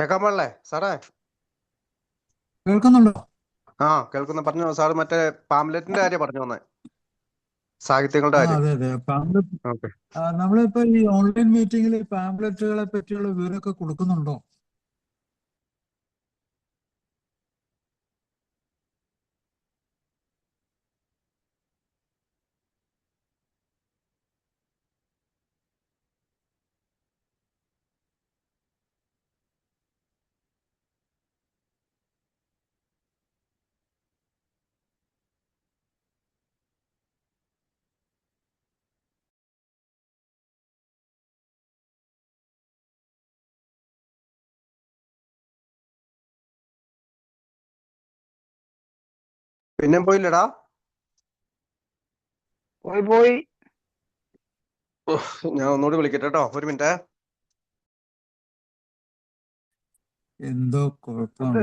കേൾക്കാൻ പാടില്ലേ സാറേ? കേൾക്കുന്നുണ്ടോ? കേൾക്കുന്ന പറഞ്ഞു സാറ്. മറ്റേ പാംലെറ്റിന്റെ കാര്യം പറഞ്ഞു വന്നേ, സാഹിത്യങ്ങളുടെ കാര്യം. അതെ അതെ, പാംപ്ലെറ്റ്. ഓക്കെ. നമ്മളിപ്പോ ഈ ഓൺലൈൻ മീറ്റിംഗിൽ പാംപ്ലെറ്റുകളെ പറ്റിയുള്ള വിവരമൊക്കെ കൊടുക്കുന്നുണ്ടോ? പിന്നെ പോയില്ലടാ. പോയി. ഞാൻ ഒന്നുകൂടി വിളിക്കട്ടെ കേട്ടോ, ഒരു മിനിറ്റ്. എന്തോ കുഴപ്പമാണ്.